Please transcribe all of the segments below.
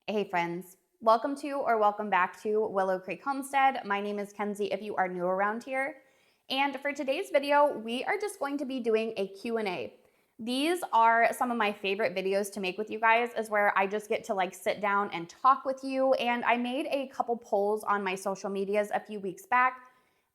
Hey friends, welcome to or welcome back to Willow Creek Homestead. My name is Kenzie if you are new around here. And for today's video, we are just going to be doing a Q&A. These are some of my favorite videos to make with you guys, is where I just get to sit down and talk with you. And I made a couple polls on my social medias a few weeks back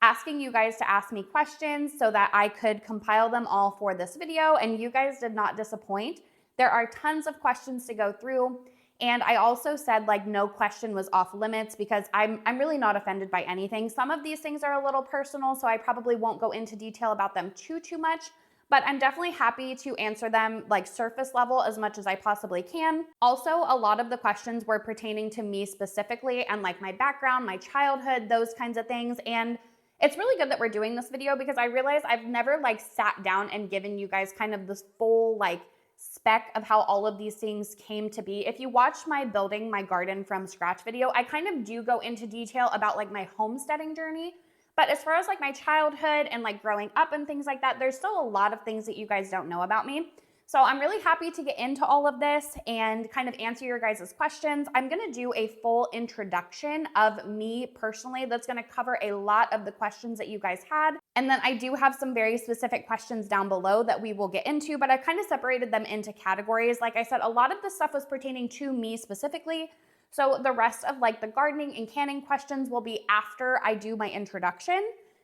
asking you guys to ask me questions so that I could compile them all for this video, and you guys did not disappoint. There are tons of questions to go through. And I also said no question was off limits because I'm really not offended by anything. Some of these things are a little personal, so I probably won't go into detail about them too much, but I'm definitely happy to answer them surface level as much as I possibly can. Also, a lot of the questions were pertaining to me specifically and my background, my childhood, those kinds of things. And it's really good that we're doing this video because I realize I've never sat down and given you guys kind of this full spec of how all of these things came to be. If you watch my building my garden from scratch video, I kind of do go into detail about my homesteading journey. But as far as my childhood and growing up and things like that, there's still a lot of things that you guys don't know about me. So I'm really happy to get into all of this and kind of answer your guys' questions. I'm going to do a full introduction of me personally that's going to cover a lot of the questions that you guys had. And then I do have some very specific questions down below that we will get into, but I kind of separated them into categories. Like I said, a lot of this stuff was pertaining to me specifically. So the rest of the gardening and canning questions will be after I do my introduction.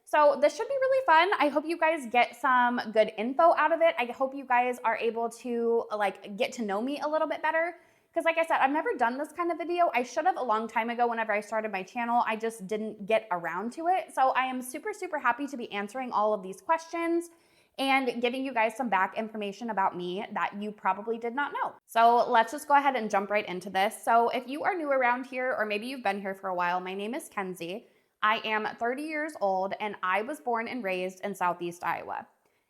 So this should be really fun. I hope you guys get some good info out of it. I hope you guys are able to get to know me a little bit better. Because like I said, I've never done this kind of video. I should have a long time ago whenever I started my channel. I just didn't get around to it. So I am super happy to be answering all of these questions and giving you guys some back information about me that you probably did not know. So let's just go ahead and jump right into this. So if you are new around here, or maybe you've been here for a while, my name is Kenzie. I am 30 years old and I was born and raised in Southeast Iowa.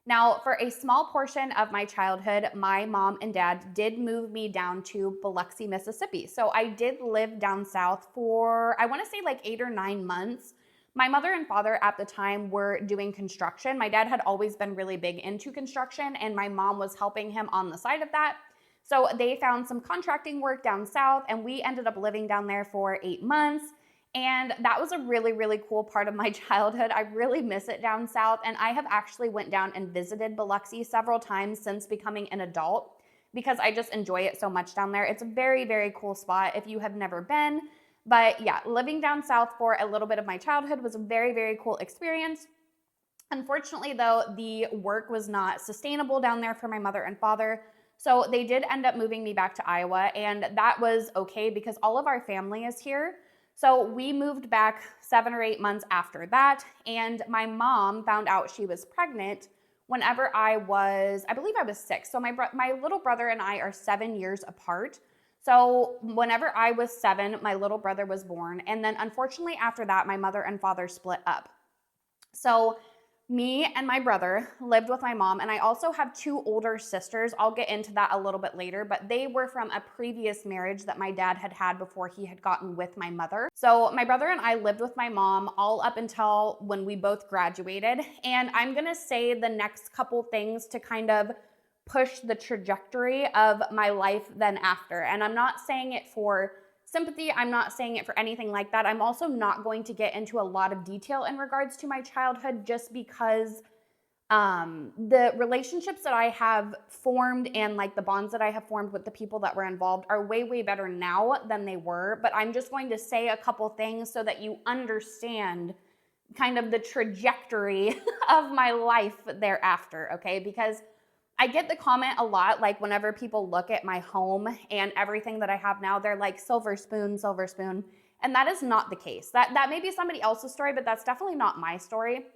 Now, for a small portion of my childhood, my mom and dad did move me down to Biloxi, Mississippi. So I did live down south for, I want to say 8 or 9 months. My mother and father at the time were doing construction. My dad had always been really big into construction, and my mom was helping him on the side of that. So they found some contracting work down south, and we ended up living down there for 8 months. And that was a really cool part of my childhood. I really miss it down south. And I have actually went down and visited Biloxi several times since becoming an adult because I just enjoy it so much down there. It's a very cool spot if you have never been. But yeah, living down south for a little bit of my childhood was a very cool experience. Unfortunately though, the work was not sustainable down there for my mother and father. So they did end up moving me back to Iowa, and that was okay because all of our family is here. So we moved back 7 or 8 months after that, and my mom found out she was pregnant whenever I believe I was 6. So my little brother and I are 7 years apart. So whenever I was 7, my little brother was born. And then unfortunately after that, my mother and father split up. So me and my brother lived with my mom, and I also have 2 older sisters. I'll get into that a little bit later, but they were from a previous marriage that my dad had before he had gotten with my mother. So my brother and I lived with my mom all up until when we both graduated. And I'm gonna say the next couple things to kind of push the trajectory of my life then after. And I'm not saying it for sympathy. I'm not saying it for anything like that. I'm also not going to get into a lot of detail in regards to my childhood just because the relationships that I have formed and the bonds that I have formed with the people that were involved are way better now than they were. But I'm just going to say a couple things so that you understand kind of the trajectory of my life thereafter, okay? Because I get the comment a lot, whenever people look at my home and everything that I have now, they're like, silver spoon. And that is not the case. That may be somebody else's story, but that's definitely not my story.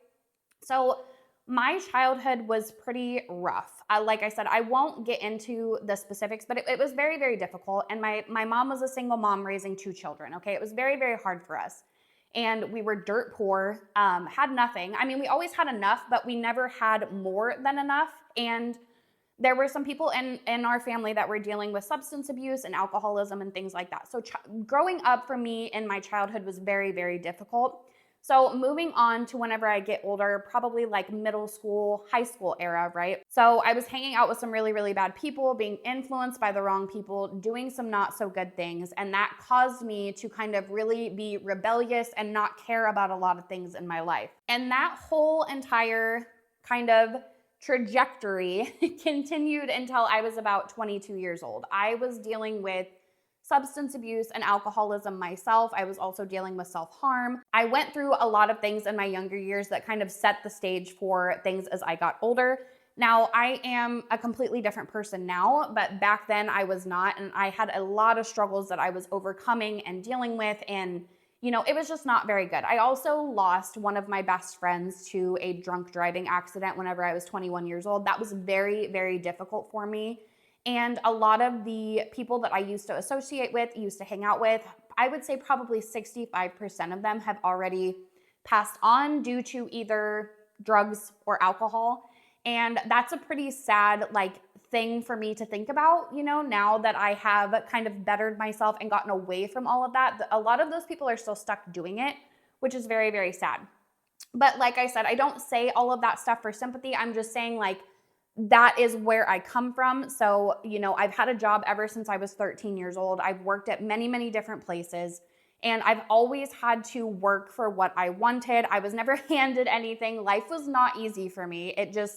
So my childhood was pretty rough. Like I said, I won't get into the specifics, but it was very difficult. And my mom was a single mom raising 2 children, okay? It was very hard for us. And we were dirt poor, had nothing. I mean, we always had enough, but we never had more than enough. And there were some people in our family that were dealing with substance abuse and alcoholism and things like that. So growing up for me in my childhood was very difficult. So moving on to whenever I get older, probably like middle school, high school era, right? So I was hanging out with some really, really bad people, being influenced by the wrong people, doing some not so good things. And that caused me to kind of really be rebellious and not care about a lot of things in my life. And that whole entire kind of trajectory continued until I was about 22 years old. I was dealing with substance abuse and alcoholism myself. I was also dealing with self-harm. I went through a lot of things in my younger years that kind of set the stage for things as I got older. Now, I am a completely different person now, but back then I was not, and I had a lot of struggles that I was overcoming and dealing with, and it was just not very good. I also lost one of my best friends to a drunk driving accident whenever I was 21 years old. That was very, very difficult for me. And a lot of the people that I used to associate with, used to hang out with, I would say probably 65% of them have already passed on due to either drugs or alcohol. And that's a pretty sad thing for me to think about, now that I have kind of bettered myself and gotten away from all of that. A lot of those people are still stuck doing it, which is very, very sad. But like I said, I don't say all of that stuff for sympathy. I'm just saying that is where I come from. So, I've had a job ever since I was 13 years old. I've worked at many, many different places, and I've always had to work for what I wanted. I was never handed anything. Life was not easy for me.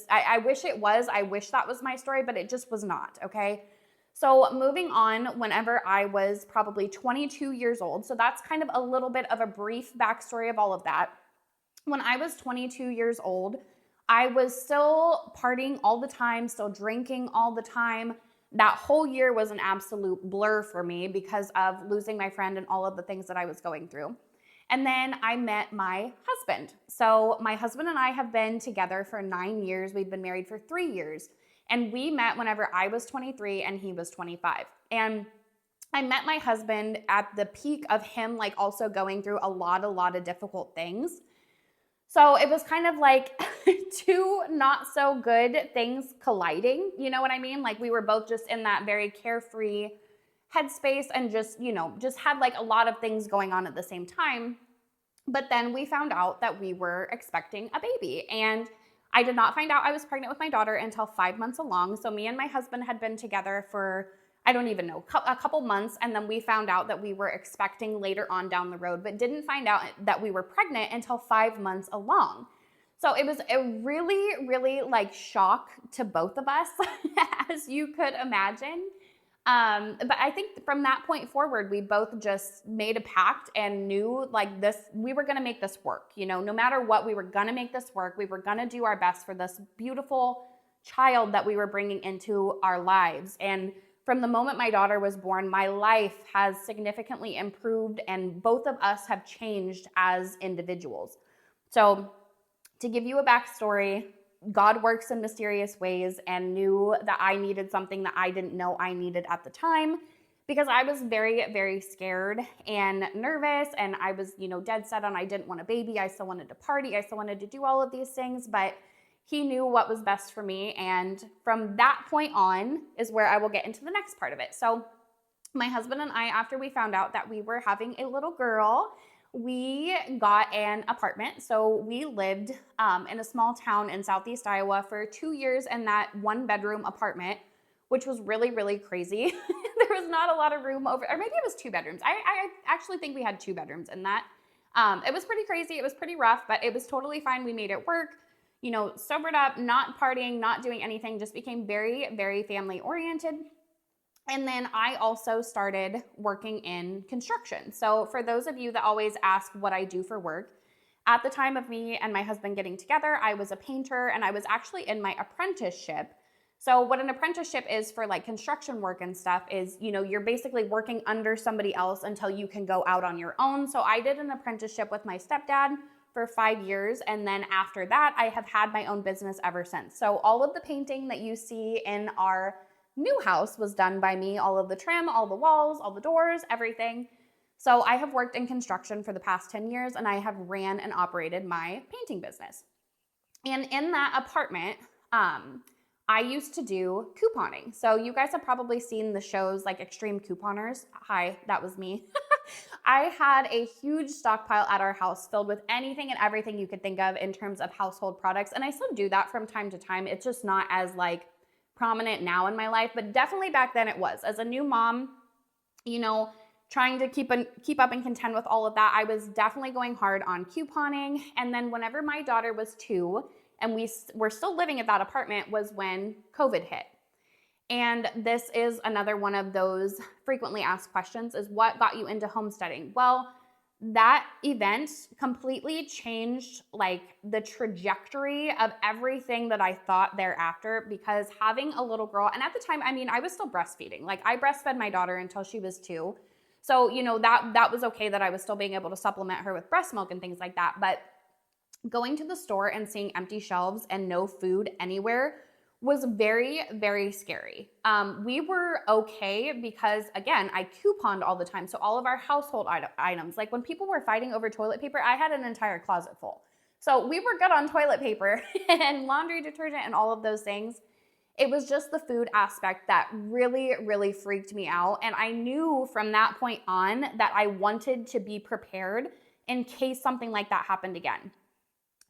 I wish it was. I wish that was my story, but it just was not, okay? So moving on, whenever I was probably 22 years old, so that's kind of a little bit of a brief backstory of all of that. When I was 22 years old, I was still partying all the time, still drinking all the time. That whole year was an absolute blur for me because of losing my friend and all of the things that I was going through. And then I met my husband. So my husband and I have been together for 9 years. We've been married for 3 years. And we met whenever I was 23 and he was 25. And I met my husband at the peak of him also going through a lot of difficult things. So it was kind of like two not so good things colliding, you know what I mean? We were both just in that very carefree headspace and just had a lot of things going on at the same time. But then we found out that we were expecting a baby, and I did not find out I was pregnant with my daughter until 5 months along. So me and my husband had been together for, I don't even know, a couple months, and then we found out that we were expecting later on down the road, but didn't find out that we were pregnant until 5 months along. So it was a really, really shock to both of us, as you could imagine. But I think from that point forward, we both just made a pact and knew we were going to make this work. No matter what, we were going to make this work. We were going to do our best for this beautiful child that we were bringing into our lives. And from the moment my daughter was born, my life has significantly improved, and both of us have changed as individuals. So to give you a backstory, God works in mysterious ways and knew that I needed something that I didn't know I needed at the time, because I was very, very scared and nervous, and I was, dead set on I didn't want a baby. I still wanted to party. I still wanted to do all of these things, but he knew what was best for me. And from that point on is where I will get into the next part of it. So my husband and I, after we found out that we were having a little girl, we got an apartment. So we lived in a small town in Southeast Iowa for 2 years in that 1-bedroom apartment, which was really, really crazy. There was not a lot of room over, or maybe it was 2 bedrooms. I actually think we had 2 bedrooms in that. It was pretty crazy. It was pretty rough, but it was totally fine. We made it work. Sobered up, not partying, not doing anything, just became very, very family oriented. And then I also started working in construction. So for those of you that always ask what I do for work, at the time of me and my husband getting together, I was a painter, and I was actually in my apprenticeship. So what an apprenticeship is for construction work and stuff is, you're basically working under somebody else until you can go out on your own. So I did an apprenticeship with my stepdad for 5 years. And then after that, I have had my own business ever since. So all of the painting that you see in our new house was done by me, all of the trim, all the walls, all the doors, everything. So I have worked in construction for the past 10 years, and I have ran and operated my painting business. And in that apartment, I used to do couponing. So you guys have probably seen the shows like Extreme Couponers. Hi, that was me. I had a huge stockpile at our house filled with anything and everything you could think of in terms of household products. And I still do that from time to time. It's just not as like prominent now in my life, but definitely back then it was. As a new mom, you know, trying to keep up and contend with all of that, I was definitely going hard on couponing. And then whenever my daughter was 2 and we were still living at that apartment was when COVID hit. And this is another one of those frequently asked questions is what got you into homesteading? Well, that event completely changed like the trajectory of everything that I thought thereafter, because having a little girl, and at the time, I mean, I was still breastfeeding. Like I breastfed my daughter until she was 2. So, you know, that was okay that I was still being able to supplement her with breast milk and things like that. But going to the store and seeing empty shelves and no food anywhere was very, very scary. We were okay because, again, I couponed all the time. So all of our household items, like when people were fighting over toilet paper, I had an entire closet full. So we were good on toilet paper and laundry detergent and all of those things. It was just the food aspect that really, really freaked me out. And I knew from that point on that I wanted to be prepared in case something like that happened again.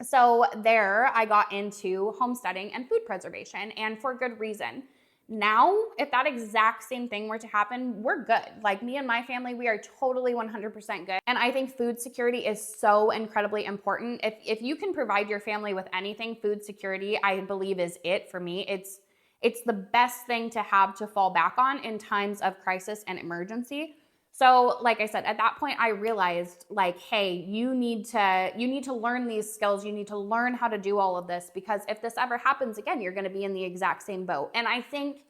So there I got into homesteading and food preservation, and for good reason. Now, if that exact same thing were to happen, we're good. Like me and my family, we are totally 100% good. And I think food security is so incredibly important. If you can provide your family with anything, food security, I believe is it for me. It's the best thing to have to fall back on in times of crisis and emergency. So like I said, at that point, I realized like, hey, you need to learn these skills. You need to learn how to do all of this, because if this ever happens again, you're going to be in the exact same boat. And I think,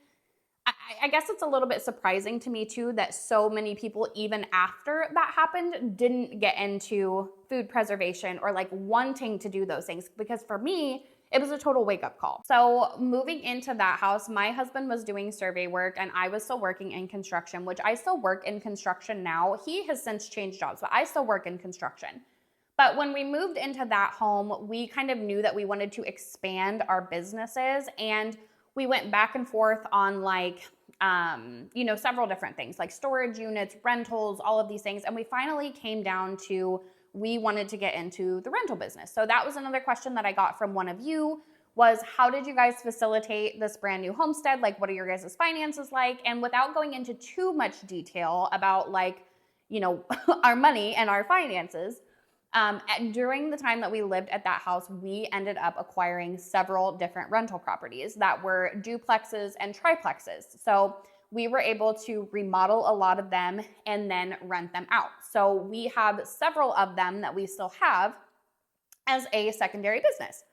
I guess it's a little bit surprising to me too, that so many people, even after that happened, didn't get into food preservation or like wanting to do those things. Because for me, it was a total wake-up call. So moving into that house, my husband was doing survey work and I was still working in construction, which I still work in construction now. He has since changed jobs, but I still work in construction. But when we moved into that home, we kind of knew that we wanted to expand our businesses, and we went back and forth on like, several different things like storage units, rentals, all of these things. And we finally came down to we wanted to get into the rental business. So that was another question that I got from one of you was, how did you guys facilitate this brand new homestead? Like, what are your guys' finances like? And without going into too much detail about like, our money and our finances, during the time that we lived at that house, we ended up acquiring several different rental properties that were duplexes and triplexes. So we were able to remodel a lot of them and then rent them out. So we have several of them that we still have as a secondary business.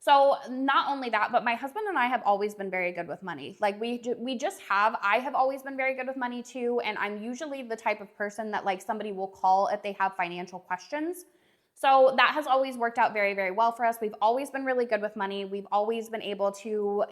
So not only that, but my husband and I have always been very good with money. Like I have always been very good with money too. And I'm usually the type of person that like somebody will call if they have financial questions. So that has always worked out very, very well for us. We've always been really good with money. We've always been able to,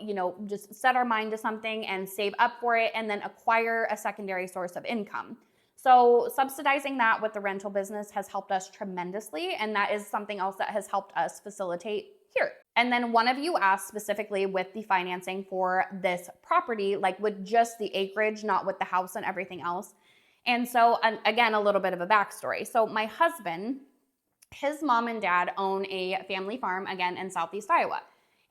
just set our mind to something and save up for it and then acquire a secondary source of income. So subsidizing that with the rental business has helped us tremendously. And that is something else that has helped us facilitate here. And then one of you asked specifically with the financing for this property, like with just the acreage, not with the house and everything else. And so again, a little bit of a backstory. So my husband, his mom and dad own a family farm, again, in Southeast Iowa.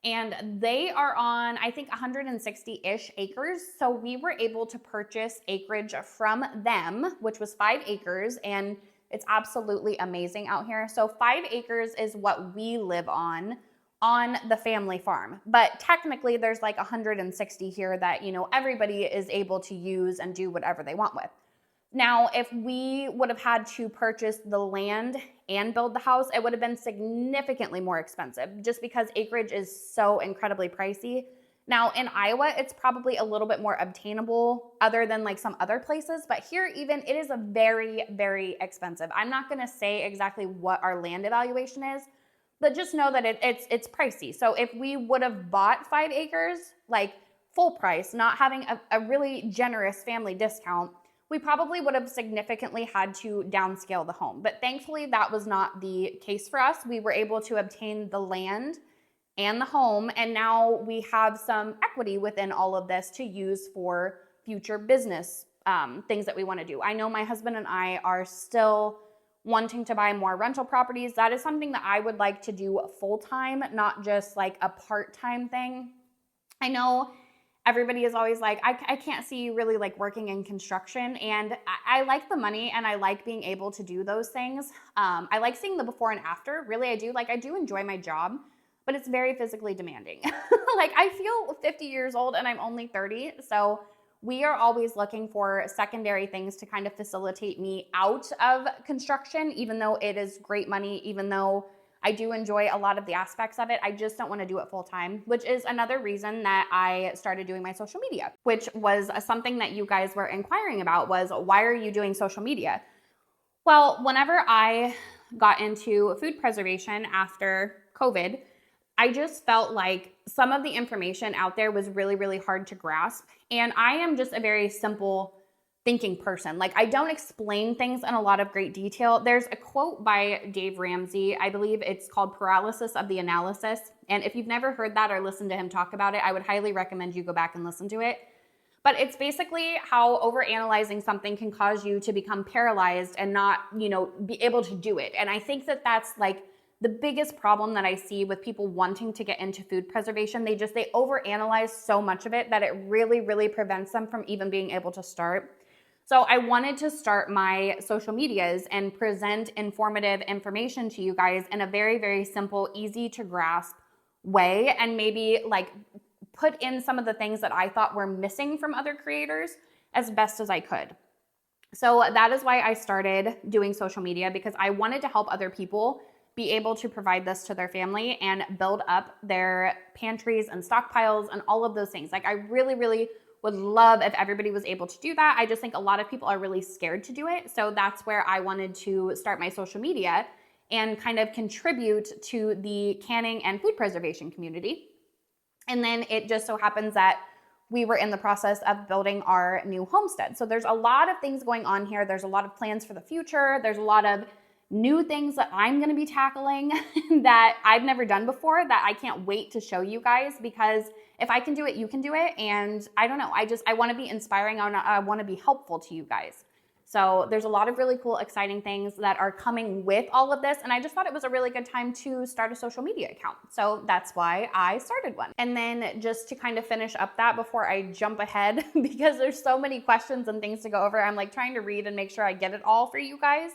And they are on, I think, 160-ish acres. So we were able to purchase acreage from them, which was 5 acres. And it's absolutely amazing out here. So 5 acres is what we live on the family farm. But technically, there's like 160 here that, everybody is able to use and do whatever they want with. Now, if we would have had to purchase the land and build the house, it would have been significantly more expensive just because acreage is so incredibly pricey. Now, in Iowa, it's probably a little bit more obtainable other than like some other places, but here even it is a very, very expensive. I'm not going to say exactly what our land evaluation is, but just know that it's pricey. So if we would have bought 5 acres, like full price, not having a really generous family discount, we probably would have significantly had to downscale the home. But thankfully, that was not the case for us. We were able to obtain the land and the home, and now we have some equity within all of this to use for future business things that we want to do. I know my husband and I are still wanting to buy more rental properties. That is something that I would like to do full-time, not just like a part-time thing. I know everybody is always like, I can't see you really like working in construction. And I like the money and I like being able to do those things. I like seeing the before and after. Really, I do. Like, I do enjoy my job, but it's very physically demanding. Like, I feel 50 years old and I'm only 30. So we are always looking for secondary things to kind of facilitate me out of construction, even though it is great money, even though I do enjoy a lot of the aspects of it. I just don't want to do it full time, which is another reason that I started doing my social media, which was something that you guys were inquiring about, was why are you doing social media? Well, whenever I got into food preservation after COVID, I just felt like some of the information out there was really, really hard to grasp. And I am just a very simple thinking person. Like, I don't explain things in a lot of great detail. There's a quote by Dave Ramsey. I believe it's called Paralysis of the Analysis. And if you've never heard that or listened to him talk about it, I would highly recommend you go back and listen to it. But it's basically how overanalyzing something can cause you to become paralyzed and not, be able to do it. And I think that that's like the biggest problem that I see with people wanting to get into food preservation. They overanalyze so much of it that it really, really prevents them from even being able to start. So I wanted to start my social medias and present informative information to you guys in a very, very simple, easy to grasp way, and maybe like put in some of the things that I thought were missing from other creators as best as I could. So that is why I started doing social media, because I wanted to help other people be able to provide this to their family and build up their pantries and stockpiles and all of those things. Like, I really, really would love if everybody was able to do that. I just think a lot of people are really scared to do it. So that's where I wanted to start my social media and kind of contribute to the canning and food preservation community. And then it just so happens that we were in the process of building our new homestead. So there's a lot of things going on here. There's a lot of plans for the future. There's a lot of new things that I'm going to be tackling that I've never done before, that I can't wait to show you guys, because if I can do it, you can do it. And I don't know, I want to be inspiring. I want to be helpful to you guys. So there's a lot of really cool, exciting things that are coming with all of this. And I just thought it was a really good time to start a social media account. So that's why I started one. And then just to kind of finish up that before I jump ahead, because there's so many questions and things to go over, I'm like trying to read and make sure I get it all for you guys.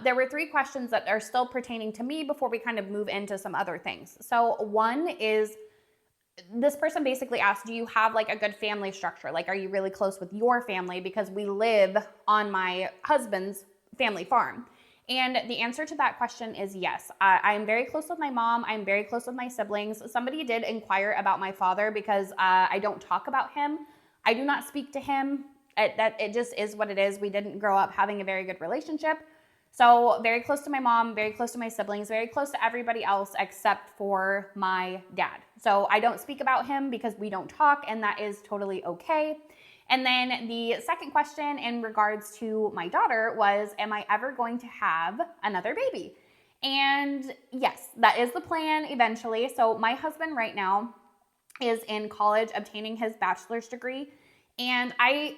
There were 3 questions that are still pertaining to me before we kind of move into some other things. So one is, this person basically asked, do you have like a good family structure? Like, are you really close with your family? Because we live on my husband's family farm. And the answer to that question is yes. I am very close with my mom. I'm very close with my siblings. Somebody did inquire about my father, because I don't talk about him. I do not speak to him. It just is what it is. We didn't grow up having a very good relationship. So very close to my mom, very close to my siblings, very close to everybody else except for my dad. So I don't speak about him because we don't talk, and that is totally okay. And then the second question in regards to my daughter was, am I ever going to have another baby? And yes, that is the plan eventually. So my husband right now is in college obtaining his bachelor's degree. And I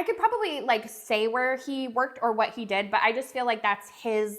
could probably like say where he worked or what he did, but I just feel like that's his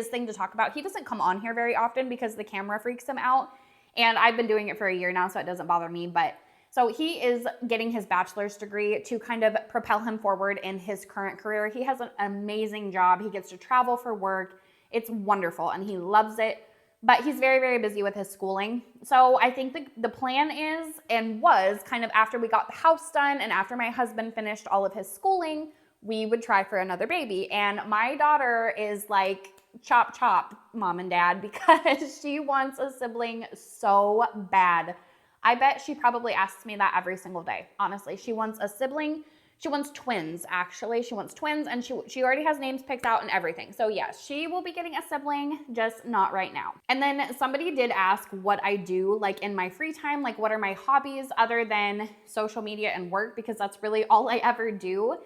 thing to talk about. He doesn't come on here very often because the camera freaks him out. And I've been doing it for a year now, so it doesn't bother me. But so he is getting his bachelor's degree to kind of propel him forward in his current career. He has an amazing job. He gets to travel for work. It's wonderful and he loves it. But he's very, very busy with his schooling. So I think the plan is, and was, kind of after we got the house done and after my husband finished all of his schooling, we would try for another baby. And my daughter is like, chop, chop, mom and dad, because she wants a sibling so bad. I bet she probably asks me that every single day. Honestly, she wants a sibling. She wants twins, actually. She wants twins, and she already has names picked out and everything. So yes, she will be getting a sibling, just not right now. And then somebody did ask what I do like in my free time, like what are my hobbies other than social media and work, because that's really all I ever do.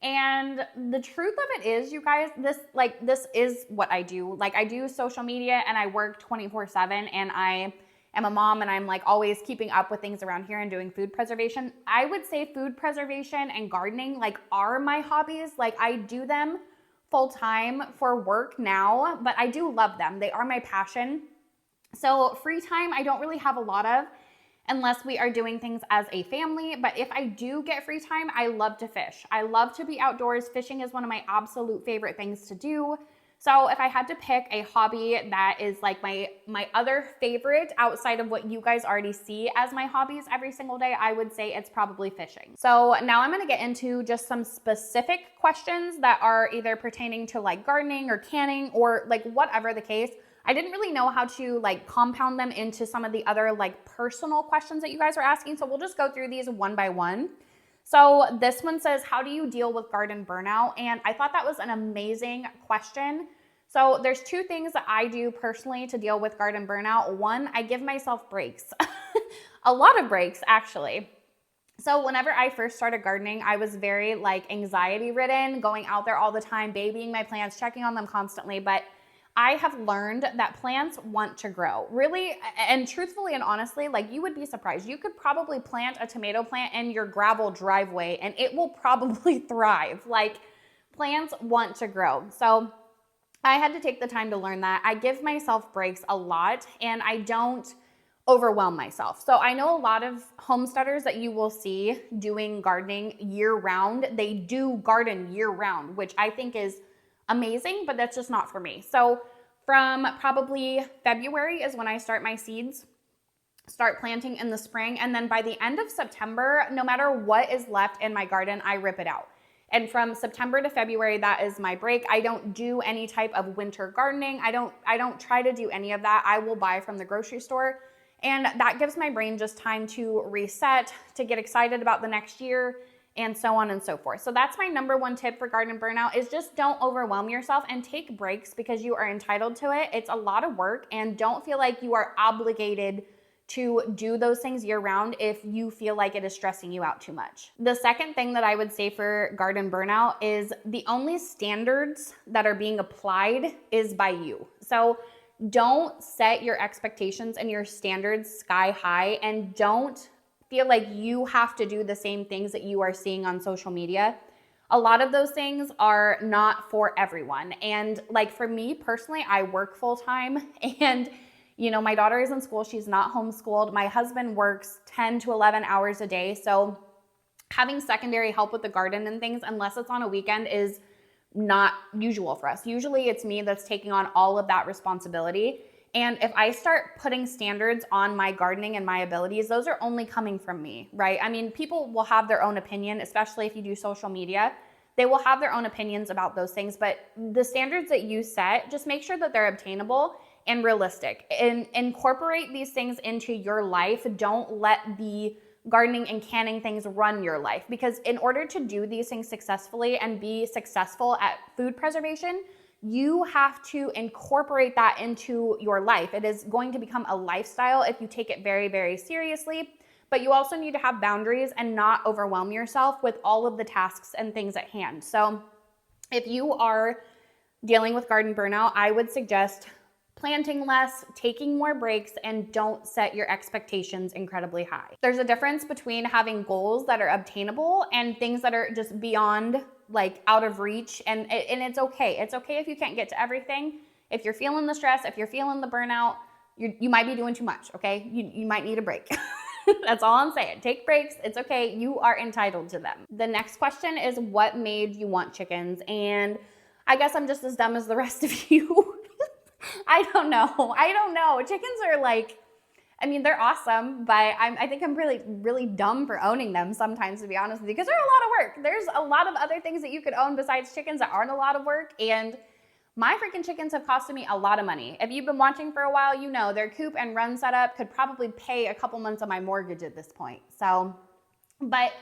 And the truth of it is, you guys, this is what I do. Like, I do social media and I work 24/7, and I am a mom and I'm like always keeping up with things around here and doing food preservation, I would say food preservation and gardening like are my hobbies. Like I do them full time for work now, but I do love them. They are my passion. So free time, I don't really have a lot of unless we are doing things as a family. But if I do get free time, I love to fish. I love to be outdoors. Fishing is one of my absolute favorite things to do. So if I had to pick a hobby that is like my other favorite outside of what you guys already see as my hobbies every single day, I would say it's probably fishing. So now I'm gonna get into just some specific questions that are either pertaining to like gardening or canning or like whatever the case. I didn't really know how to like compound them into some of the other like personal questions that you guys are asking. So we'll just go through these one by one. So this one says, how do you deal with garden burnout? And I thought that was an amazing question. So there's two things that I do personally to deal with garden burnout. One, I give myself breaks, a lot of breaks actually. So whenever I first started gardening, I was very like anxiety ridden, going out there all the time, babying my plants, checking on them constantly. But I have learned that plants want to grow. Really, and truthfully and honestly, like you would be surprised. You could probably plant a tomato plant in your gravel driveway and it will probably thrive. Like plants want to grow. So I had to take the time to learn that. I give myself breaks a lot and I don't overwhelm myself. So I know a lot of homesteaders that you will see doing gardening year round. They do garden year round, which I think is amazing, but that's just not for me. So from probably February is when I start my seeds, start planting in the spring. And then by the end of September, no matter what is left in my garden, I rip it out. And from September to February, that is my break. I don't do any type of winter gardening. I don't try to do any of that. I will buy from the grocery store. And that gives my brain just time to reset, to get excited about the next year, and so on and so forth. So that's my number one tip for garden burnout is just don't overwhelm yourself and take breaks because you are entitled to it. It's a lot of work and don't feel like you are obligated to do those things year round if you feel like it is stressing you out too much. The second thing that I would say for garden burnout is the only standards that are being applied is by you. So don't set your expectations and your standards sky high and don't feel like you have to do the same things that you are seeing on social media. A lot of those things are not for everyone. And like for me personally, I work full time and you know, my daughter is in school. She's not homeschooled. My husband works 10 to 11 hours a day. So having secondary help with the garden and things, unless it's on a weekend, is not usual for us. Usually it's me that's taking on all of that responsibility. And if I start putting standards on my gardening and my abilities, those are only coming from me, right? I mean, people will have their own opinion, especially if you do social media. They will have their own opinions about those things, but the standards that you set, just make sure that they're obtainable and realistic. And incorporate these things into your life. Don't let the gardening and canning things run your life, because in order to do these things successfully and be successful at food preservation, you have to incorporate that into your life. It is going to become a lifestyle if you take it very, very seriously, but you also need to have boundaries and not overwhelm yourself with all of the tasks and things at hand. So if you are dealing with garden burnout, I would suggest planting less, taking more breaks, and don't set your expectations incredibly high. There's a difference between having goals that are obtainable and things that are just beyond, like out of reach, and it's okay. It's okay if you can't get to everything. If you're feeling the stress, if you're feeling the burnout, you might be doing too much, okay? You might need a break. That's all I'm saying. Take breaks. It's okay. You are entitled to them. The next question is, what made you want chickens? And I guess I'm just as dumb as the rest of you. I don't know. Chickens are like, I mean, they're awesome, but I think I'm really, really dumb for owning them sometimes, to be honest with you, because they're a lot of work. There's a lot of other things that you could own besides chickens that aren't a lot of work, and my freaking chickens have costed me a lot of money. If you've been watching for a while, you know their coop and run setup could probably pay a couple months of my mortgage at this point. So, but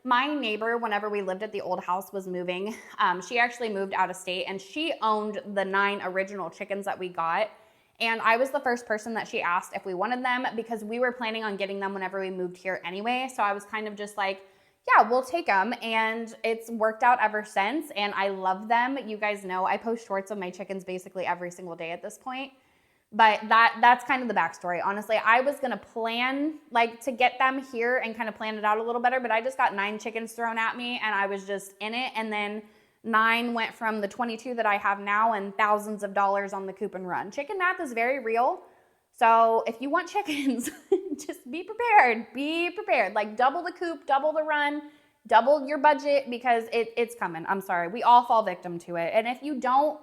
my neighbor, whenever we lived at the old house, was moving. She actually moved out of state, and she owned the 9 original chickens that we got. And I was the first person that she asked if we wanted them, because we were planning on getting them whenever we moved here anyway. So I was kind of just like, yeah, we'll take them. And it's worked out ever since. And I love them. You guys know I post shorts of my chickens basically every single day at this point. But that's kind of the backstory. Honestly, I was gonna plan like to get them here and kind of plan it out a little better, but I just got 9 chickens thrown at me and I was just in it. And then 9 went from the 22 that I have now and thousands of dollars on the coop and run. Chicken math is very real. So if you want chickens, just be prepared. Be prepared. Like double the coop, double the run, double your budget because it's coming. I'm sorry. We all fall victim to it. And if you don't,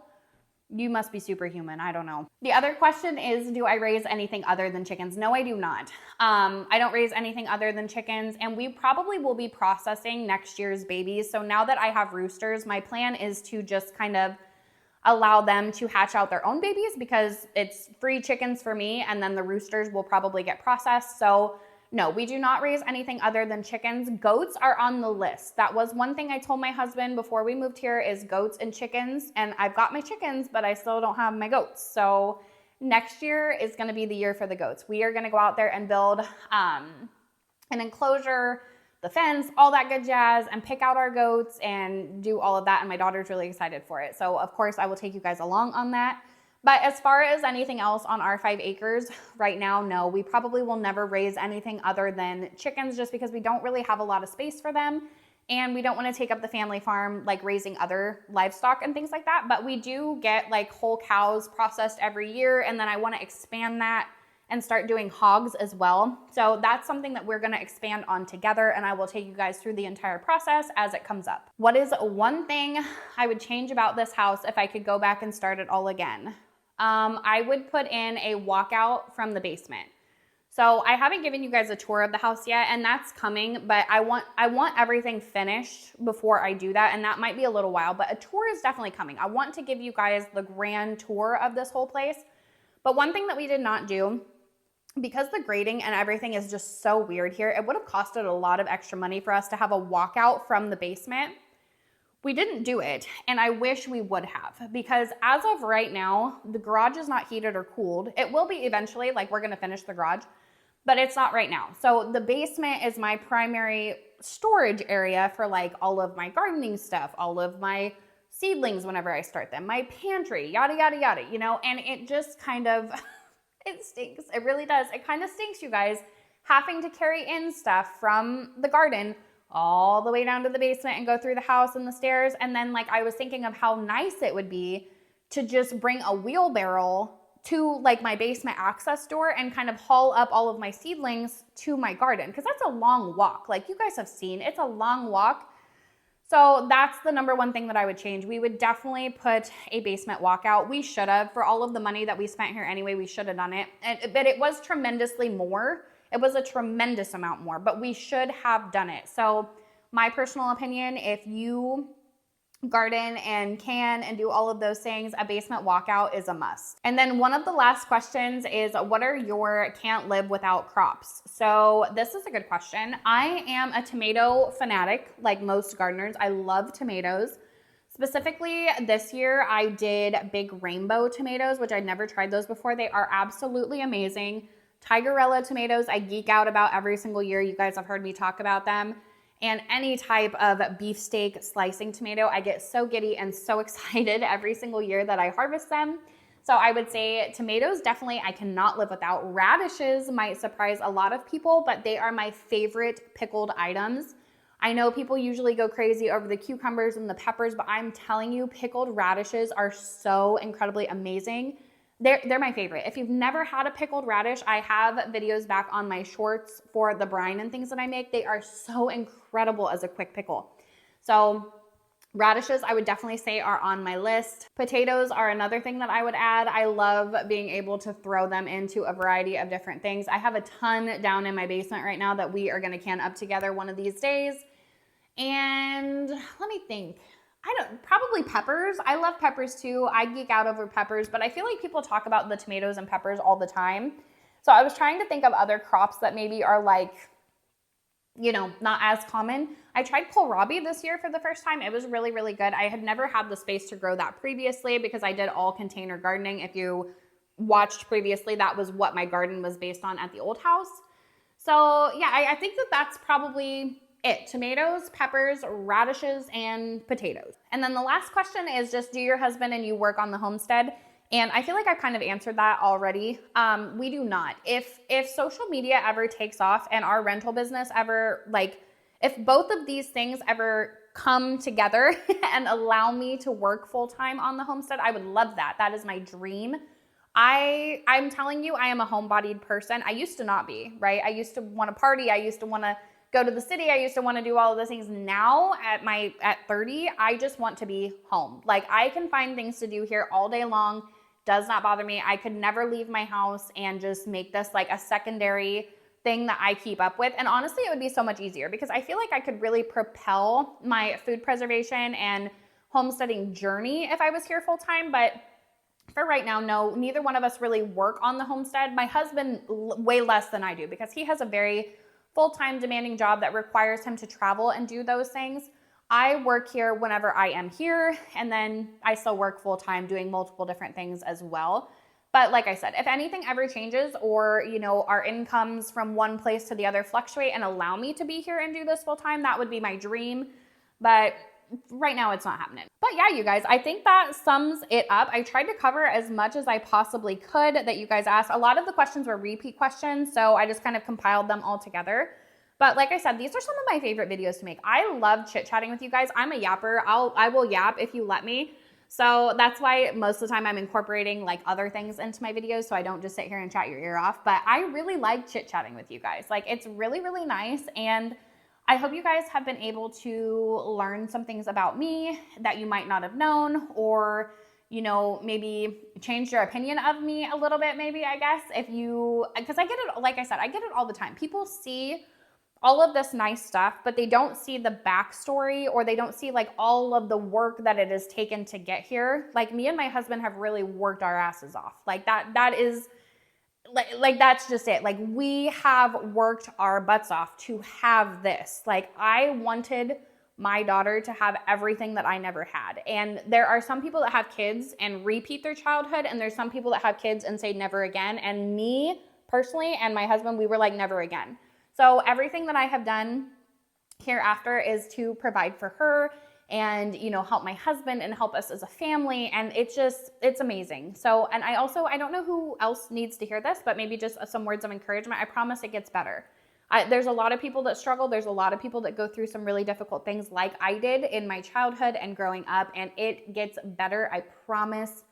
you must be superhuman. I don't know. The other question is, do I raise anything other than chickens? No, I do not. I don't raise anything other than chickens, and we probably will be processing next year's babies. So now that I have roosters, my plan is to just kind of allow them to hatch out their own babies because it's free chickens for me, and then the roosters will probably get processed. So no, we do not raise anything other than chickens. Goats are on the list. That was one thing I told my husband before we moved here is goats and chickens. And I've got my chickens, but I still don't have my goats. So next year is gonna be the year for the goats. We are gonna go out there and build an enclosure, the fence, all that good jazz, and pick out our goats and do all of that. And my daughter's really excited for it. So of course I will take you guys along on that. But as far as anything else on our 5 acres right now, no, we probably will never raise anything other than chickens just because we don't really have a lot of space for them. And we don't want to take up the family farm, like raising other livestock and things like that. But we do get like whole cows processed every year. And then I want to expand that and start doing hogs as well. So that's something that we're going to expand on together. And I will take you guys through the entire process as it comes up. What is one thing I would change about this house if I could go back and start it all again? I would put in a walkout from the basement. So I haven't given you guys a tour of the house yet, and that's coming, but I want everything finished before I do that, and that might be a little while, but a tour is definitely coming. I want to give you guys the grand tour of this whole place. But one thing that we did not do, because the grading and everything is just so weird here, it would have costed a lot of extra money for us to have a walkout from the basement. We didn't do it, and I wish we would have, because as of right now, the garage is not heated or cooled. It will be eventually, like we're gonna finish the garage, but it's not right now. So the basement is my primary storage area for like all of my gardening stuff, all of my seedlings whenever I start them, my pantry, yada, yada, yada, you know, and it just kind of, it stinks. It really does. It kind of stinks, you guys, having to carry in stuff from the garden all the way down to the basement and go through the house and the stairs. And then like I was thinking of how nice it would be to just bring a wheelbarrow to like my basement access door and kind of haul up all of my seedlings to my garden, because that's a long walk. Like you guys have seen, it's a long walk. So that's the number one thing that I would change. We would definitely put a basement walkout. We should have, for all of the money that we spent here anyway, we should have done it. But it was tremendously more. It was a tremendous amount more, but we should have done it. So my personal opinion, if you garden and can and do all of those things, a basement walkout is a must. And then one of the last questions is, what are your can't live without crops? So this is a good question. I am a tomato fanatic, like most gardeners. I love tomatoes. Specifically this year, I did big rainbow tomatoes, which I'd never tried those before. They are absolutely amazing. Tigerella tomatoes, I geek out about every single year. You guys have heard me talk about them. And any type of beefsteak slicing tomato, I get so giddy and so excited every single year that I harvest them. So I would say tomatoes, definitely I cannot live without. Radishes might surprise a lot of people, but they are my favorite pickled items. I know people usually go crazy over the cucumbers and the peppers, but I'm telling you, pickled radishes are so incredibly amazing. They're my favorite. If you've never had a pickled radish, I have videos back on my shorts for the brine and things that I make. They are so incredible as a quick pickle. So radishes, I would definitely say, are on my list. Potatoes are another thing that I would add. I love being able to throw them into a variety of different things. I have a ton down in my basement right now that we are gonna can up together one of these days. And let me think. Probably peppers. I love peppers too. I geek out over peppers, but I feel like people talk about the tomatoes and peppers all the time. So I was trying to think of other crops that maybe are like, you know, not as common. I tried kohlrabi this year for the first time. It was really, really good. I had never had the space to grow that previously because I did all container gardening. If you watched previously, that was what my garden was based on at the old house. So yeah, I think that that's probably it. Tomatoes, peppers, radishes, and potatoes. And then the last question is just, do your husband and you work on the homestead? And I feel like I've kind of answered that already. We do not. If social media ever takes off and our rental business ever, like, if both of these things ever come together and allow me to work full-time on the homestead, I would love that. That is my dream. I'm telling you, I am a homebodied person. I used to not be, right? I used to want to party. I used to want to go to the city. I used to want to do all of those things. Now at 30, I just want to be home. Like, I can find things to do here all day long. Does not bother me. I could never leave my house and just make this like a secondary thing that I keep up with. And honestly, it would be so much easier because I feel like I could really propel my food preservation and homesteading journey if I was here full time. But for right now, no, neither one of us really work on the homestead. My husband way less than I do because he has a very full-time demanding job that requires him to travel and do those things. I work here whenever I am here, and then I still work full-time doing multiple different things as well. But like I said, if anything ever changes or, you know, our incomes from one place to the other fluctuate and allow me to be here and do this full-time, that would be my dream. But right now it's not happening. But yeah, you guys, I think that sums it up. I tried to cover as much as I possibly could that you guys asked. A lot of the questions were repeat questions, so I just kind of compiled them all together. But like I said, these are some of my favorite videos to make. I love chit-chatting with you guys. I'm a yapper. I will yap if you let me. So that's why most of the time I'm incorporating like other things into my videos so I don't just sit here and chat your ear off. But I really like chit-chatting with you guys. Like, it's really, really nice. And I hope you guys have been able to learn some things about me that you might not have known, or, you know, maybe change your opinion of me a little bit, maybe, I guess, if you, because I get it, like I said, I get it all the time. People see all of this nice stuff, but they don't see the backstory, or they don't see like all of the work that it has taken to get here. Like, me and my husband have really worked our asses off. Like, that is like that's just it. Like, we have worked our butts off to have this. Like, I wanted my daughter to have everything that I never had. And there are some people that have kids and repeat their childhood, and there's some people that have kids and say never again. And me personally and my husband, we were like never again. So everything that I have done hereafter is to provide for her and, you know, help my husband and help us as a family. And it's amazing. So, and I don't know who else needs to hear this, but maybe just some words of encouragement. I promise it gets better. There's a lot of people that struggle. There's a lot of people that go through some really difficult things like I did in my childhood and growing up, and it gets better. I promise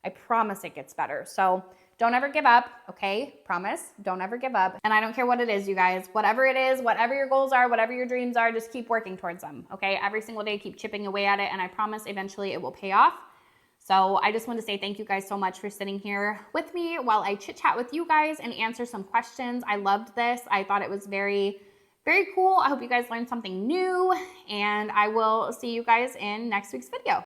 it gets better. So don't ever give up, okay? Promise, don't ever give up. And I don't care what it is, you guys. Whatever it is, whatever your goals are, whatever your dreams are, just keep working towards them, okay? Every single day, keep chipping away at it, and I promise eventually it will pay off. So I just want to say thank you guys so much for sitting here with me while I chit-chat with you guys and answer some questions. I loved this. I thought it was very, very cool. I hope you guys learned something new, and I will see you guys in next week's video.